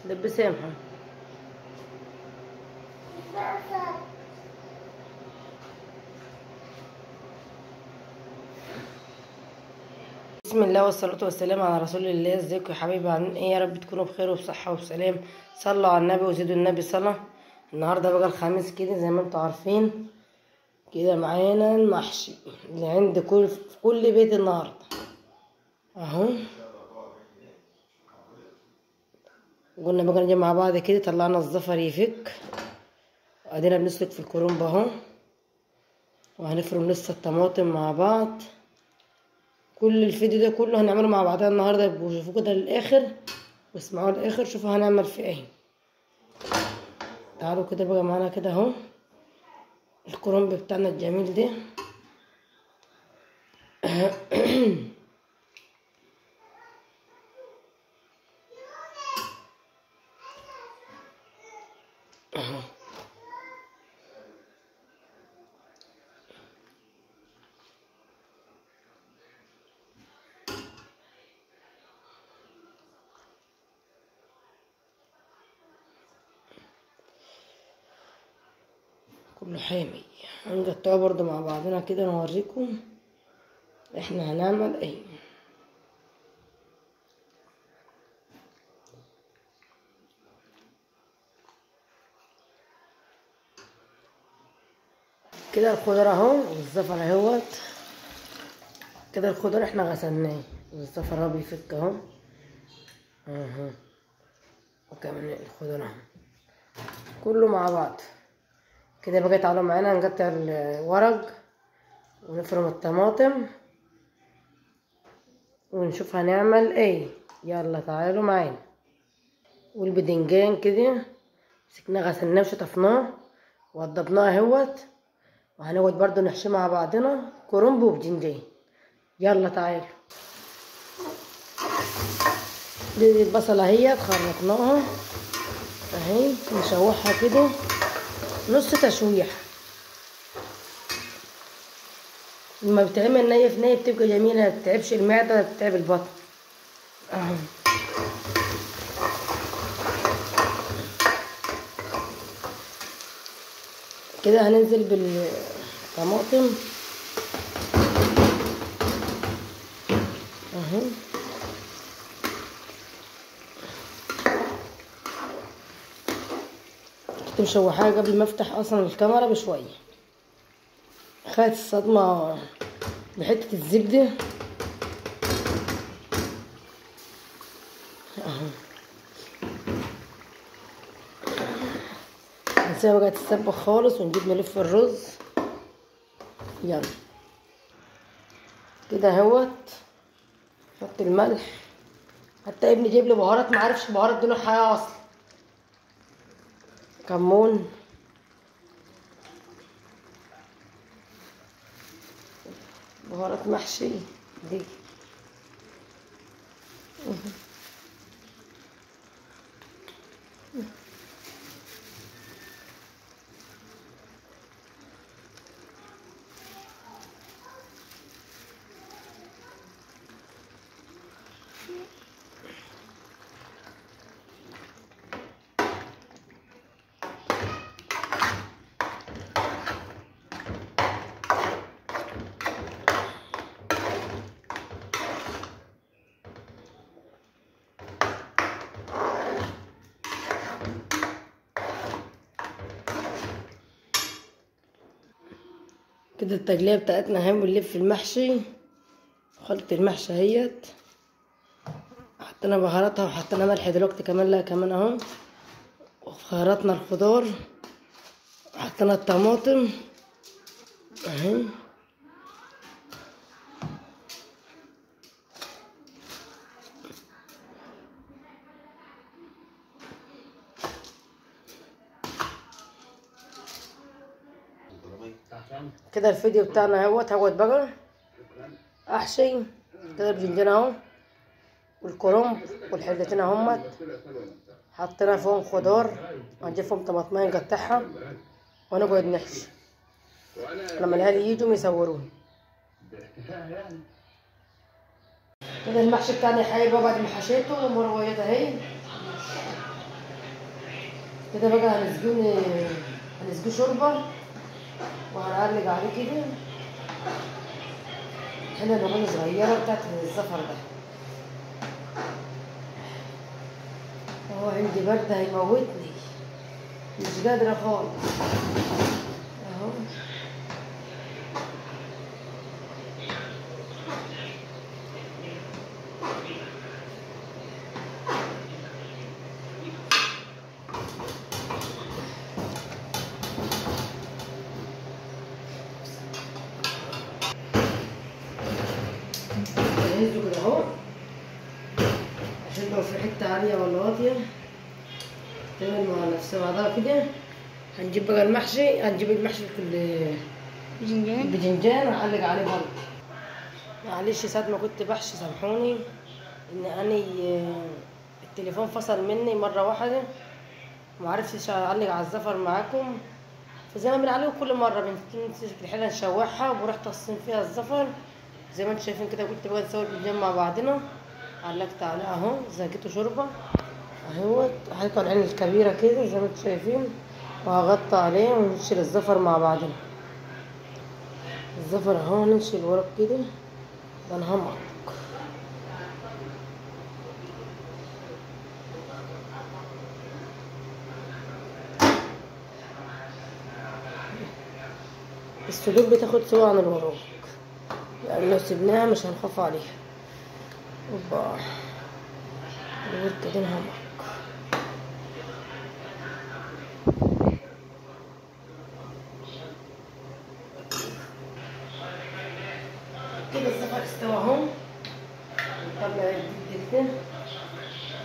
لبسها يا محمد. بسم الله والصلاة والسلام على رسول الله. ازيكم يا حبايبي؟ عاملين ايه؟ يا رب تكونوا بخير وبصحة وبسلام. صلوا على النبي وزيدوا النبي صلاة. النهارده بقى الخميس كده زي ما انتوا عارفين كده، معانا المحشي اللي عند كل بيت النهارده اهو. قلنا بقى نجي مع بعض كده، طلعنا الزفر يفك، وادينا بنسلق في الكرنب اهو، وهنفرم لسه الطماطم مع بعض. كل الفيديو ده كله هنعمله مع بعضنا النهارده، شوفوا كده للاخر واسمعوا للاخر، شوفوا هنعمل في ايه. تعالوا كده بقى معانا كده اهو الكرنب بتاعنا الجميل ده. كله حامي. هنقطعه برضو مع بعضنا كده، نوريكم احنا هنعمل ايه. كده الخضار اهو والزفر اهوت. كده الخضار احنا غسلناه والزفر اهو بيفك اهو اهو، وكمان الخضار اهو كله مع بعض كده. بقى تعالوا معانا نقطع الورق ونفرم الطماطم ونشوف هنعمل ايه. يلا تعالوا معانا. والبدنجان كده مسكناه غسلناه وشطفناه ووضبناه اهوت، وهنقعد برضو نحشي مع بعضنا كرنب وبدنجان. يلا تعالوا. دي البصلة اهي خرطناها اهي، نشوحها كده نص تشويح. لما بتعمل نية في نية بتبقى جميلة، ما بتتعبش المعدة ولا بتتعب البطن اهو. كده هننزل بالطماطم اهو. كنت مشوحاها قبل ما افتح اصلا الكاميرا بشويه، خدت الصدمه بحته الزبده اهو. هنسيبها بقى تتسبك خالص ونجيب نلف الرز. يلا كده اهوت. نحط الملح، حتى ابني جايب لي بهارات معرفش بهارات دي نوعها ايه اصلا. كمون، بهارات محشي دي. كده التجليه بتاعتنا اهي، بنلف المحشي. خلطة المحشي اهيت، حطينا بهاراتها وحطينا ملح دلوقتي كمان، لا كمان اهو. وخيرطنا الخضار وحطينا الطماطم اهي. كده الفيديو بتاعنا اهوت. هقعد بقى احشي كده البتنجان اهو والكرنب والحلتين اهمت، حطينا فيهم خضار وهنجيب فيهم طماطمايه نقطعها ونقعد نحشي لما العيال يجوا يصوروني. كده المحشي بتاعنا يا حبايبي بعد ما حشيته مرويات اهي. كده بقى هنسقيه شوربة وهنقلب عليه كده. هنا ليمونة صغيرة بتاعت الزفر ده. هو عندي برد هيموتني، مش قادرة خالص اهو. جهزه كده اهو، عشان لو في حتة عالية ولا واطية تعمل مع نفسها بعضها كده. هنجيب بقى المحشي، هنجيب المحشي الباذنجان وهعلق عليه برضه. معلش ساعة ما كنت بحشي سامحوني ان اني التليفون فصل مني مرة واحدة ومعرفتش اعلق على الزفر معاكم. فزي ما بنعلقه كل مرة بنمسك الحلة نشوحها وبروح تصين فيها الزفر زي ما انتم شايفين كده. كنت بقى نسوي الباذنجان مع بعضنا، علقت عليه اهو زقيته شوربة اهوت. هحط العين الكبيرة كده زي ما انتم شايفين وهغطي عليه ونشيل الزفر مع بعضنا. الزفر اهو نشيل الورق كده ونهمط. الصدور بتاخد سوا عن الوراق، يعني لو سيبناها مش هنخاف عليها. اوبا الورق كده نهمط. كده الزفر استوى اهو. نطلع الديك ده،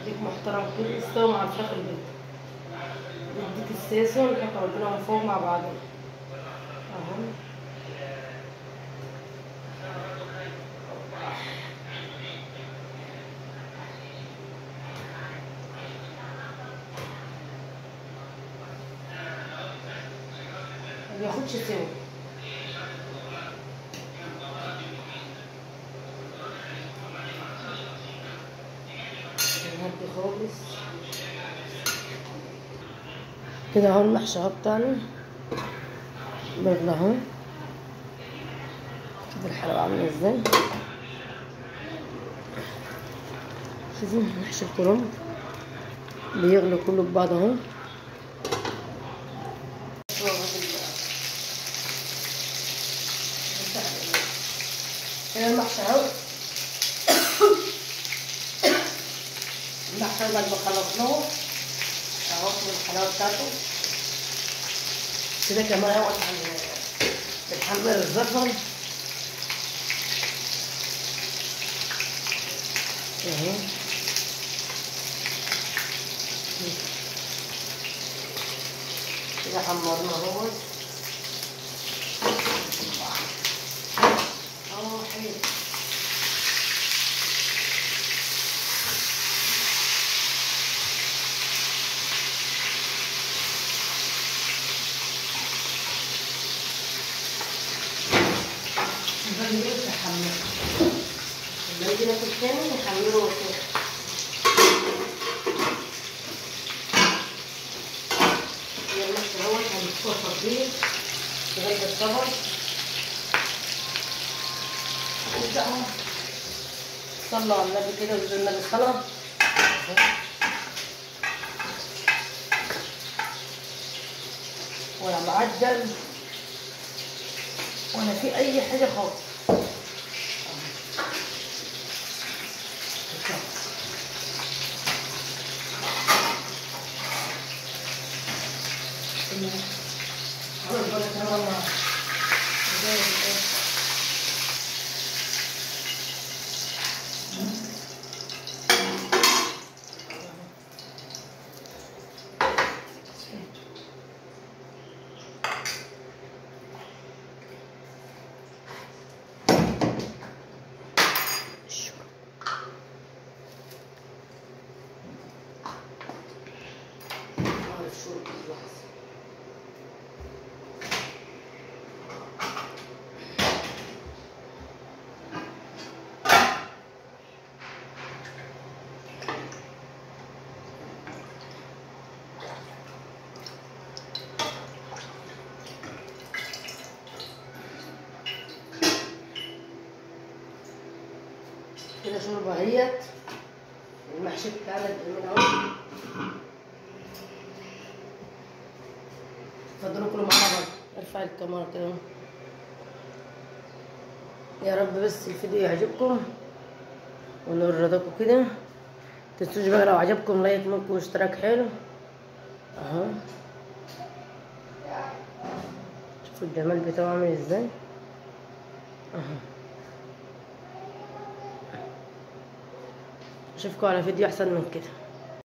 ديك محترم كده استوى مع الفراخ البيض. نديك الساسة ونحط عندنا من فوق مع بعض اهو. مبياخدش سوا. نهدي خالص كده اهو. المحشي اهو بتاعنا برضه اهو. شوف الحلاوة عاملة ازاي. شوفوا محشي الكرنب بيغلي كله ببعض اهو. كده المحشي اهو. المحشي بعد ما خلصناه اهو الحلاوة بتاعته كده. كمان اهو بنحمر الزفر اهو. كده حمرنا اهو. حلو. نخليه يتحمر. لما يجي ناكل تاني نحمره كده. هي المحشي اهوت هنسلقه تطبيق لغاية الصبر. نبدأ اهو. صلوا على النبي كده وزي النبي الصلاة. ولا معجل ولا في أي حاجة خالص. كده شوربه اهيت. المحشي بتاعنا الجميل اهو. اتفضلوا كلوا معانا برضه. ارفع الكاميرا كده. يا رب بس الفيديو يعجبكم ونور رضاكم كده. متنسوش بقى لو عجبكم لايك منكم واشتراك حلو اهو. شوفوا الجمال بتاعه عامل ازاي اهو. اشوفكم على فيديو احسن من كده.